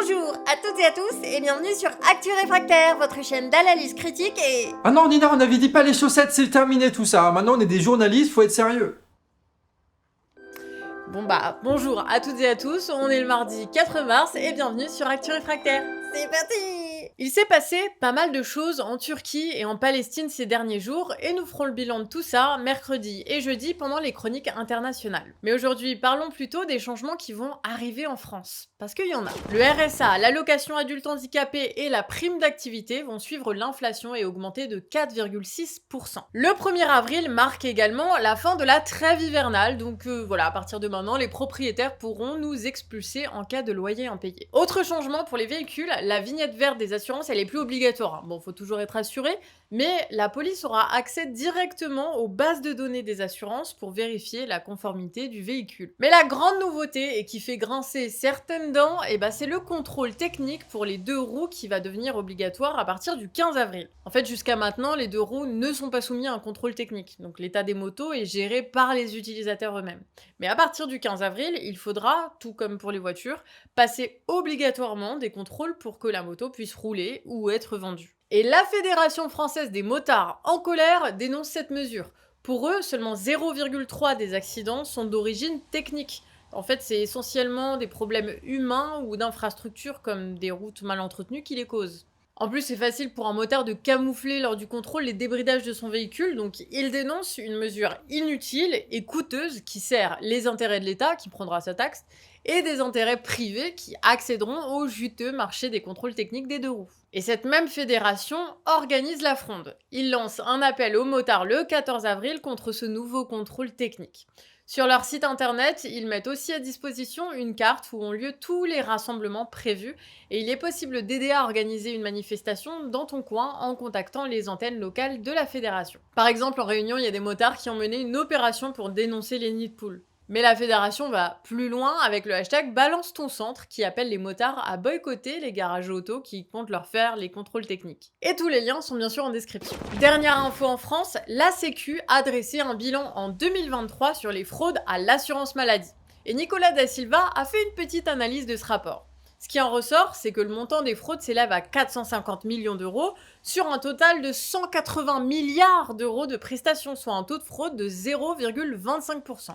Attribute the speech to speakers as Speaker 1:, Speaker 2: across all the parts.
Speaker 1: Bonjour à toutes et à tous et bienvenue sur Actu Réfractaire, votre chaîne d'analyse critique et...
Speaker 2: Ah non, Nina, on avait dit pas les chaussettes, c'est terminé tout ça. Maintenant, on est des journalistes, faut être sérieux.
Speaker 3: Bonjour à toutes et à tous, on est le mardi 4 mars et bienvenue sur Actu Réfractaire.
Speaker 1: C'est parti!
Speaker 3: Il s'est passé pas mal de choses en Turquie et en Palestine ces derniers jours et nous ferons le bilan de tout ça mercredi et jeudi pendant les chroniques internationales. Mais aujourd'hui, parlons plutôt des changements qui vont arriver en France. Parce qu'il y en a. Le RSA, l'allocation adulte handicapé et la prime d'activité vont suivre l'inflation et augmenter de 4,6%. Le 1er avril marque également la fin de la trêve hivernale, donc voilà, à partir de maintenant, les propriétaires pourront nous expulser en cas de loyer impayé. Autre changement pour les véhicules, la vignette verte des assurances, elle est plus obligatoire. Bon, faut toujours être assuré, mais la police aura accès directement aux bases de données des assurances pour vérifier la conformité du véhicule. Mais la grande nouveauté, et qui fait grincer certaines dents, c'est le contrôle technique pour les deux roues qui va devenir obligatoire à partir du 15 avril. En fait, jusqu'à maintenant, les deux roues ne sont pas soumis à un contrôle technique, donc l'état des motos est géré par les utilisateurs eux-mêmes. Mais à partir du 15 avril, il faudra, tout comme pour les voitures, passer obligatoirement des contrôles pour que la moto puisse rouler ou être vendue. Et la Fédération française des motards en colère dénonce cette mesure. Pour eux, seulement 0,3 des accidents sont d'origine technique. En fait, c'est essentiellement des problèmes humains ou d'infrastructures comme des routes mal entretenues qui les causent. En plus, c'est facile pour un motard de camoufler lors du contrôle les débridages de son véhicule, donc il dénonce une mesure inutile et coûteuse qui sert les intérêts de l'État, qui prendra sa taxe, et des intérêts privés qui accéderont au juteux marché des contrôles techniques des deux roues. Et cette même fédération organise la fronde. Il lance un appel aux motards le 14 avril contre ce nouveau contrôle technique. Sur leur site internet, ils mettent aussi à disposition une carte où ont lieu tous les rassemblements prévus et il est possible d'aider à organiser une manifestation dans ton coin en contactant les antennes locales de la fédération. Par exemple, en Réunion, il y a des motards qui ont mené une opération pour dénoncer les nids de poules. Mais la fédération va plus loin avec le hashtag Balance ton centre qui appelle les motards à boycotter les garages auto qui comptent leur faire les contrôles techniques. Et tous les liens sont bien sûr en description. Dernière info en France, la Sécu a dressé un bilan en 2023 sur les fraudes à l'assurance maladie. Et Nicolas Da Silva a fait une petite analyse de ce rapport. Ce qui en ressort, c'est que le montant des fraudes s'élève à 450 millions d'euros sur un total de 180 milliards d'euros de prestations, soit un taux de fraude de 0,25%.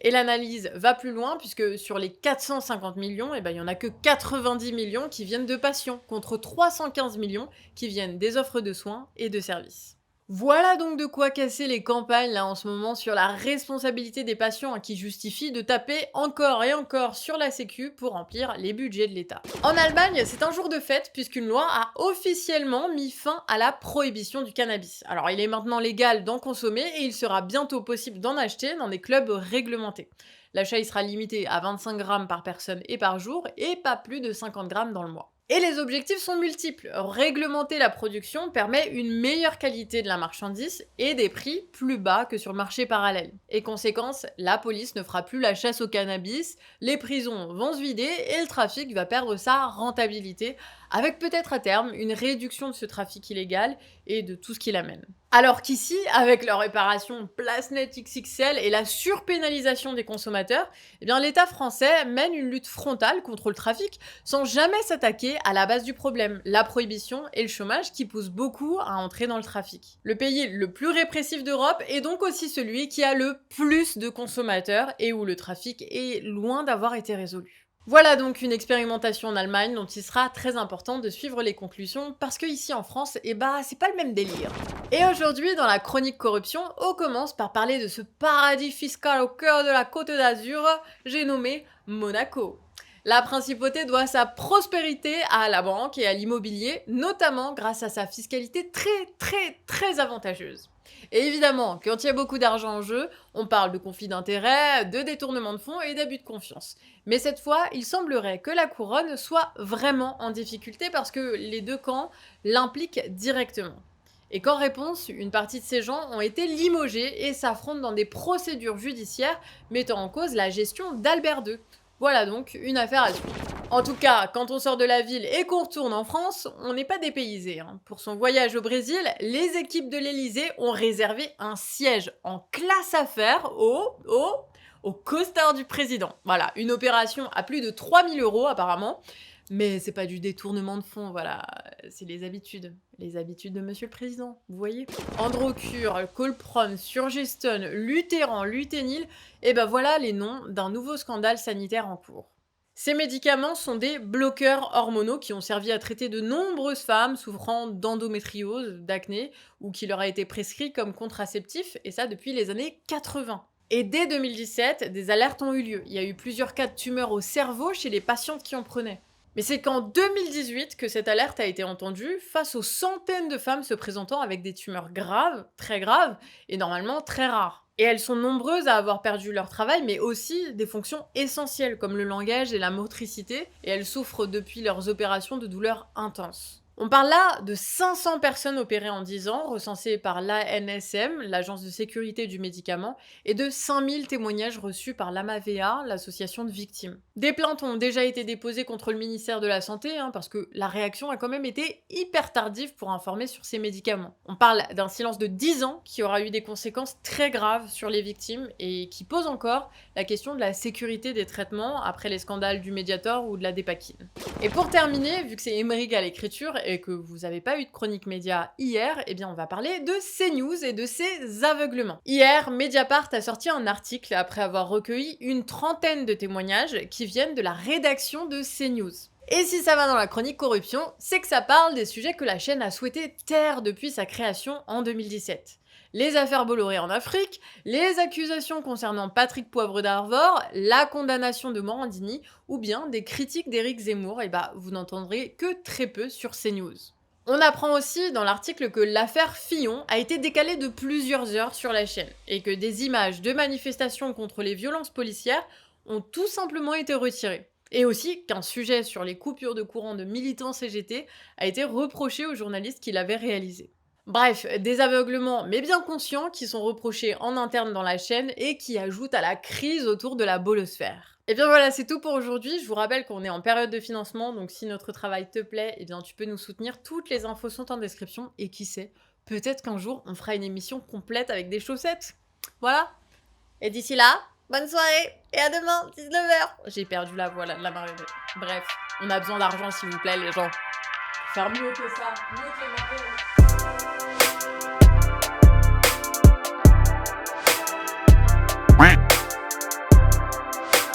Speaker 3: Et l'analyse va plus loin puisque sur les 450 millions, il n'y en a que 90 millions qui viennent de patients, contre 315 millions qui viennent des offres de soins et de services. Voilà donc de quoi casser les campagnes là en ce moment sur la responsabilité des patients qui justifie de taper encore et encore sur la sécu pour remplir les budgets de l'État. En Allemagne, c'est un jour de fête puisqu'une loi a officiellement mis fin à la prohibition du cannabis. Alors il est maintenant légal d'en consommer et il sera bientôt possible d'en acheter dans des clubs réglementés. L'achat il sera limité à 25 grammes par personne et par jour et pas plus de 50 grammes dans le mois. Et les objectifs sont multiples. Réglementer la production permet une meilleure qualité de la marchandise et des prix plus bas que sur le marché parallèle. Et conséquence, la police ne fera plus la chasse au cannabis, les prisons vont se vider et le trafic va perdre sa rentabilité, avec peut-être à terme une réduction de ce trafic illégal et de tout ce qui l'amène. Alors qu'ici, avec leur réparation PlaceNet XXL et la surpénalisation des consommateurs, l'État français mène une lutte frontale contre le trafic sans jamais s'attaquer à la base du problème, la prohibition et le chômage qui poussent beaucoup à entrer dans le trafic. Le pays le plus répressif d'Europe est donc aussi celui qui a le plus de consommateurs et où le trafic est loin d'avoir été résolu. Voilà donc une expérimentation en Allemagne dont il sera très important de suivre les conclusions parce que ici en France, c'est pas le même délire. Et aujourd'hui, dans la chronique corruption, on commence par parler de ce paradis fiscal au cœur de la Côte d'Azur, j'ai nommé Monaco. La principauté doit sa prospérité à la banque et à l'immobilier, notamment grâce à sa fiscalité très avantageuse. Et évidemment, quand il y a beaucoup d'argent en jeu, on parle de conflits d'intérêts, de détournement de fonds et d'abus de confiance. Mais cette fois, il semblerait que la couronne soit vraiment en difficulté parce que les deux camps l'impliquent directement. Et qu'en réponse, une partie de ces gens ont été limogés et s'affrontent dans des procédures judiciaires mettant en cause la gestion d'Albert II. Voilà donc une affaire à suivre. En tout cas, quand on sort de la ville et qu'on retourne en France, on n'est pas dépaysé. Pour son voyage au Brésil, les équipes de l'Elysée ont réservé un siège en classe affaires au costard du président. Voilà, une opération à plus de 3 000 € apparemment. Mais c'est pas du détournement de fonds, voilà, c'est les habitudes. Les habitudes de Monsieur le Président, vous voyez? Androcur, Colprom, Surgeston, Luthéran, Luténil, et ben voilà les noms d'un nouveau scandale sanitaire en cours. Ces médicaments sont des bloqueurs hormonaux qui ont servi à traiter de nombreuses femmes souffrant d'endométriose, d'acné, ou qui leur a été prescrit comme contraceptif, et ça depuis les années 80. Et dès 2017, des alertes ont eu lieu. Il y a eu plusieurs cas de tumeurs au cerveau chez les patientes qui en prenaient. Mais c'est qu'en 2018 que cette alerte a été entendue face aux centaines de femmes se présentant avec des tumeurs graves, très graves, et normalement très rares. Et elles sont nombreuses à avoir perdu leur travail, mais aussi des fonctions essentielles comme le langage et la motricité, et elles souffrent depuis leurs opérations de douleurs intenses. On parle là de 500 personnes opérées en 10 ans, recensées par l'ANSM, l'Agence de sécurité du médicament, et de 5000 témoignages reçus par l'AMAVEA, l'association de victimes. Des plaintes ont déjà été déposées contre le ministère de la Santé, parce que la réaction a quand même été hyper tardive pour informer sur ces médicaments. On parle d'un silence de 10 ans qui aura eu des conséquences très graves sur les victimes et qui pose encore la question de la sécurité des traitements après les scandales du Mediator ou de la Dépakine. Et pour terminer, vu que c'est Émeric à l'écriture et que vous n'avez pas eu de chronique média hier, eh bien on va parler de CNews et de ses aveuglements. Hier, Mediapart a sorti un article après avoir recueilli une trentaine de témoignages qui viennent de la rédaction de CNews. Et si ça va dans la chronique corruption, c'est que ça parle des sujets que la chaîne a souhaité taire depuis sa création en 2017. Les affaires Bolloré en Afrique, les accusations concernant Patrick Poivre d'Arvor, la condamnation de Morandini ou bien des critiques d'Éric Zemmour, et vous n'entendrez que très peu sur CNews. On apprend aussi dans l'article que l'affaire Fillon a été décalée de plusieurs heures sur la chaîne et que des images de manifestations contre les violences policières ont tout simplement été retirées. Et aussi qu'un sujet sur les coupures de courant de militants CGT a été reproché aux journalistes qui l'avaient réalisé. Bref, des aveuglements mais bien conscients qui sont reprochés en interne dans la chaîne et qui ajoutent à la crise autour de la bolosphère. Et bien voilà, c'est tout pour aujourd'hui. Je vous rappelle qu'on est en période de financement, donc si notre travail te plaît, eh bien tu peux nous soutenir. Toutes les infos sont en description et qui sait, peut-être qu'un jour on fera une émission complète avec des chaussettes. Voilà. Et d'ici là, bonne soirée et à demain, 19h. J'ai perdu la voix là, de la marionnette. Bref, on a besoin d'argent s'il vous plaît les gens. Faire mieux que ça, mieux que les marionnette.